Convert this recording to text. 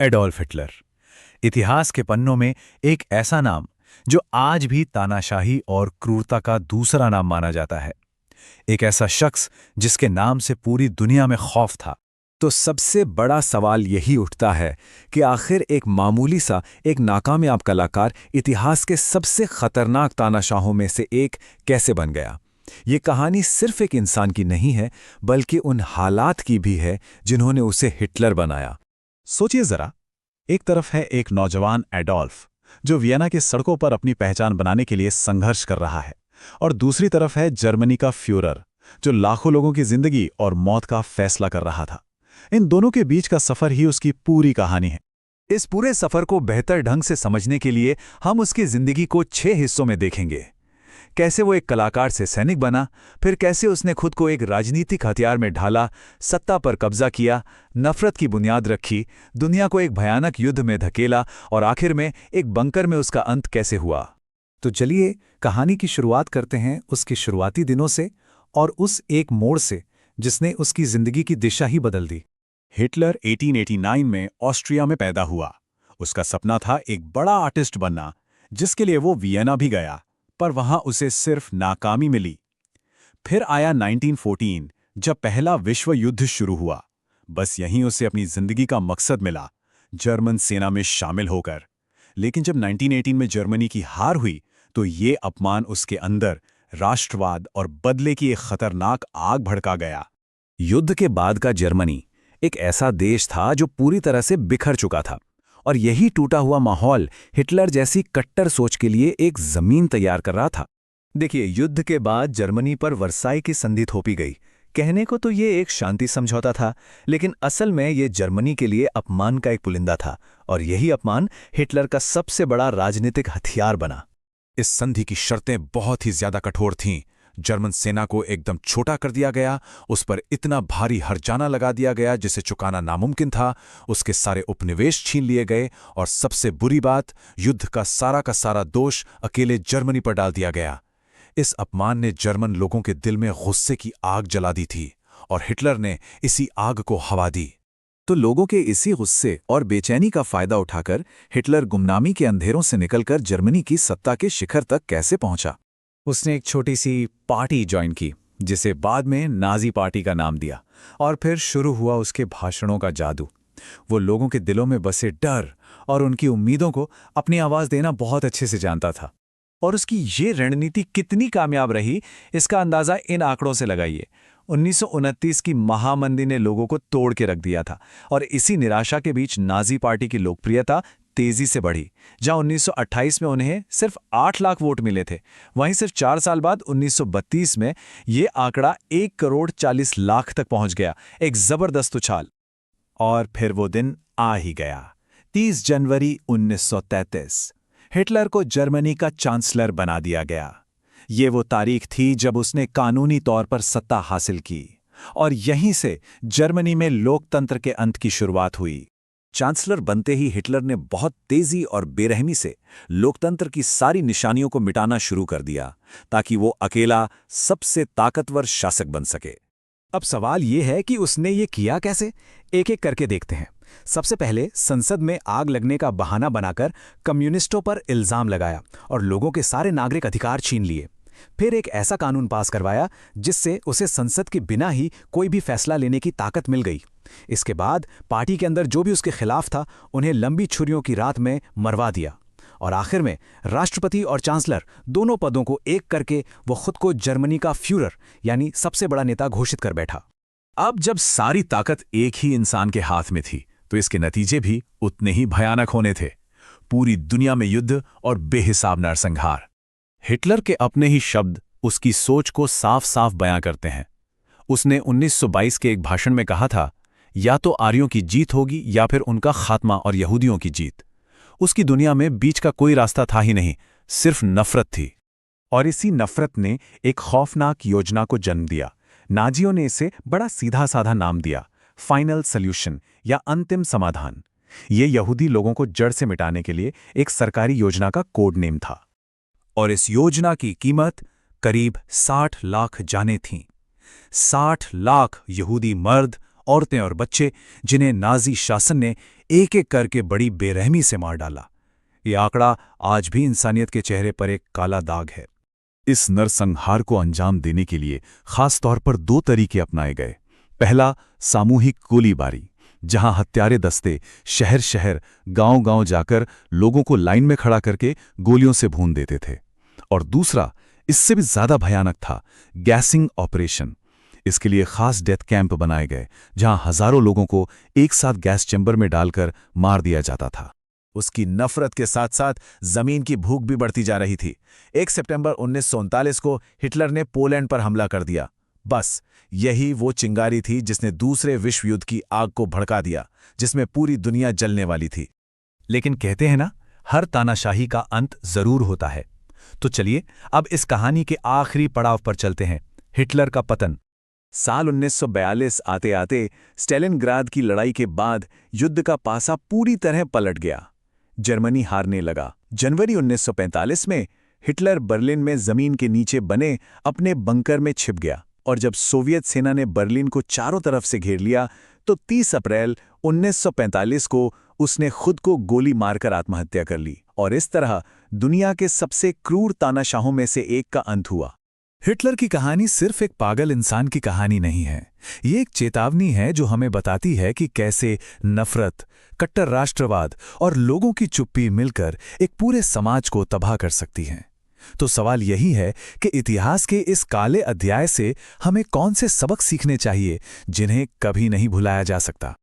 Adolf Hitler. इतिहास के पन्नों में एक ऐसा नाम जो आज भी तानाशाही और क्रूरता का दूसरा नाम माना जाता है। एक ऐसा शख्स जिसके नाम से पूरी दुनिया में खौफ था। तो सबसे बड़ा सवाल यही उठता है कि आखिर एक मामूली सा एक नाकामयाब कलाकार इतिहास के सबसे खतरनाक तानाशाहों में से एक कैसे बन गया। ये कहानी सिर्फ एक इंसान की नहीं है, बल्कि उन हालात की भी है जिन्होंने उसे हिटलर बनाया। सोचिए जरा, एक तरफ है एक नौजवान एडोल्फ जो वियना की सड़कों पर अपनी पहचान बनाने के लिए संघर्ष कर रहा है, और दूसरी तरफ है जर्मनी का फ्यूरर जो लाखों लोगों की जिंदगी और मौत का फैसला कर रहा था। इन दोनों के बीच का सफर ही उसकी पूरी कहानी है। इस पूरे सफर को बेहतर ढंग से समझने के लिए हम उसकी जिंदगी को 6 हिस्सों में देखेंगे। कैसे वो एक कलाकार से सैनिक बना, फिर कैसे उसने खुद को एक राजनीतिक हथियार में ढाला, सत्ता पर कब्जा किया, नफरत की बुनियाद रखी, दुनिया को एक भयानक युद्ध में धकेला, और आखिर में एक बंकर में उसका अंत कैसे हुआ। तो चलिए कहानी की शुरुआत करते हैं उसके शुरुआती दिनों से और उस एक मोड़ से जिसने उसकी जिंदगी की दिशा ही बदल दी। हिटलर 1889 में ऑस्ट्रिया में पैदा हुआ। उसका सपना था एक बड़ा आर्टिस्ट बनना, जिसके लिए वो वियना भी गया, पर वहां उसे सिर्फ नाकामी मिली। फिर आया 1914, जब पहला विश्व युद्ध शुरू हुआ। बस यहीं उसे अपनी जिंदगी का मकसद मिला, जर्मन सेना में शामिल होकर। लेकिन जब 1918 में जर्मनी की हार हुई, तो ये अपमान उसके अंदर राष्ट्रवाद और बदले की एक खतरनाक आग भड़का गया। युद्ध के बाद का जर्मनी एक ऐसा देश था जो पूरी तरह से बिखर चुका था, और यही टूटा हुआ माहौल हिटलर जैसी कट्टर सोच के लिए एक जमीन तैयार कर रहा था। देखिए, युद्ध के बाद जर्मनी पर वर्साई की संधि थोपी गई। कहने को तो ये एक शांति समझौता था, लेकिन असल में ये जर्मनी के लिए अपमान का एक पुलिंदा था, और यही अपमान हिटलर का सबसे बड़ा राजनीतिक हथियार बना। इस संधि की शर्तें बहुत ही ज्यादा कठोर थीं। जर्मन सेना को एकदम छोटा कर दिया गया, उस पर इतना भारी हर्जाना लगा दिया गया जिसे चुकाना नामुमकिन था, उसके सारे उपनिवेश छीन लिए गए, और सबसे बुरी बात, युद्ध का सारा दोष अकेले जर्मनी पर डाल दिया गया। इस अपमान ने जर्मन लोगों के दिल में गुस्से की आग जला दी थी, और हिटलर ने इसी आग को हवा दी। तो लोगों के इसी गुस्से और बेचैनी का फायदा उठाकर हिटलर गुमनामी के अंधेरों से निकलकर जर्मनी की सत्ता के शिखर तक कैसे पहुंचा। उसने एक छोटी सी पार्टी ज्वाइन की, जिसे बाद में नाजी पार्टी का नाम दिया, और फिर शुरू हुआ उसके भाषणों का जादू। वो लोगों के दिलों में बसे डर और उनकी उम्मीदों को अपनी आवाज देना बहुत अच्छे से जानता था। और उसकी ये रणनीति कितनी कामयाब रही, इसका अंदाजा इन आंकड़ों से लगाइए। 1929 की महामंदी ने लोगों को तोड़ के रख दिया था, और इसी निराशा के बीच नाजी पार्टी की लोकप्रियता तेजी से बढ़ी। जहां 1928 में उन्हें सिर्फ 8 लाख वोट मिले थे, वहीं सिर्फ 4 साल बाद 1932 में ये आंकड़ा 1 करोड़ 40 लाख तक पहुंच गया। एक जबरदस्त उछाल। और फिर वो दिन आ ही गया, 30 जनवरी 1933। हिटलर को जर्मनी का चांसलर बना दिया गया। ये वो तारीख थी जब उसने कानूनी तौर पर सत्ता हासिल की, और यहीं से जर्मनी में लोकतंत्र के अंत की शुरुआत हुई। चांसलर बनते ही हिटलर ने बहुत तेजी और बेरहमी से लोकतंत्र की सारी निशानियों को मिटाना शुरू कर दिया, ताकि वो अकेला सबसे ताकतवर शासक बन सके। अब सवाल ये है कि उसने ये किया कैसे। एक एक करके देखते हैं। सबसे पहले संसद में आग लगने का बहाना बनाकर कम्युनिस्टों पर इल्जाम लगाया और लोगों के सारे नागरिक अधिकार छीन लिए। फिर एक ऐसा कानून पास करवाया जिससे उसे संसद के बिना ही कोई भी फैसला लेने की ताकत मिल गई। इसके बाद पार्टी के अंदर जो भी उसके खिलाफ था, उन्हें लंबी छुरियों की रात में मरवा दिया, और आखिर में राष्ट्रपति और चांसलर दोनों पदों को एक करके वो खुद को जर्मनी का फ्यूरर यानी सबसे बड़ा नेता घोषित कर बैठा। अब जब सारी ताकत एक ही इंसान के हाथ में थी, तो इसके नतीजे भी उतने ही भयानक होने थे। पूरी दुनिया में युद्ध और बेहिसाब नरसंहार। हिटलर के अपने ही शब्द उसकी सोच को साफ साफ बयां करते हैं। उसने 1922 के एक भाषण में कहा था, या तो आर्यों की जीत होगी या फिर उनका खात्मा और यहूदियों की जीत। उसकी दुनिया में बीच का कोई रास्ता था ही नहीं, सिर्फ नफरत थी। और इसी नफरत ने एक खौफनाक योजना को जन्म दिया। नाजियों ने इसे बड़ा सीधा साधा नाम दिया, फाइनल सॉल्यूशन या अंतिम समाधान। ये यहूदी लोगों को जड़ से मिटाने के लिए एक सरकारी योजना का कोड नेम था, और इस योजना की कीमत करीब 60 लाख जानें थीं। 60 लाख यहूदी मर्द औरतें और बच्चे, जिन्हें नाजी शासन ने एक-एक करके बड़ी बेरहमी से मार डाला। ये आंकड़ा आज भी इंसानियत के चेहरे पर एक काला दाग है। इस नरसंहार को अंजाम देने के लिए खास तौर पर 2 तरीके अपनाए गए। पहला, सामूहिक गोलीबारी, जहां हत्यारे दस्ते शहर-शहर, गांव-गांव जाकर लोगों को लाइन में खड़ा करके गोलियों से भून देते थे। और दूसरा, इससे भी ज्यादा भयानक था, गैसिंग ऑपरेशन। इसके लिए खास डेथ कैंप बनाए गए, जहां हजारों लोगों को एक साथ गैस चैम्बर में डालकर मार दिया जाता था। उसकी नफरत के साथ साथ जमीन की भूख भी बढ़ती जा रही थी। 1 सितंबर 1939 को हिटलर ने पोलैंड पर हमला कर दिया। बस यही वो चिंगारी थी जिसने दूसरे विश्व युद्ध की आग को भड़का दिया, जिसमें पूरी दुनिया जलने वाली थी। लेकिन कहते हैं ना, हर तानाशाही का अंत जरूर होता है। तो चलिए अब इस कहानी के आखिरी पड़ाव पर चलते हैं, हिटलर का पतन। साल 1942 आते आते स्टेलिनग्राद की लड़ाई के बाद युद्ध का पासा पूरी तरह पलट गया। जर्मनी हारने लगा। जनवरी 1945 में हिटलर बर्लिन में जमीन के नीचे बने अपने बंकर में छिप गया, और जब सोवियत सेना ने बर्लिन को चारों तरफ से घेर लिया तो 30 अप्रैल 1945 को उसने खुद को गोली मारकर आत्महत्या कर ली। और इस तरह दुनिया के सबसे क्रूर तानाशाहों में से एक का अंत हुआ। हिटलर की कहानी सिर्फ एक पागल इंसान की कहानी नहीं है। ये एक चेतावनी है जो हमें बताती है कि कैसे नफरत, कट्टर राष्ट्रवाद और लोगों की चुप्पी मिलकर एक पूरे समाज को तबाह कर सकती हैं। तो सवाल यही है कि इतिहास के इस काले अध्याय से हमें कौन से सबक सीखने चाहिए जिन्हें कभी नहीं भुलाया जा सकता।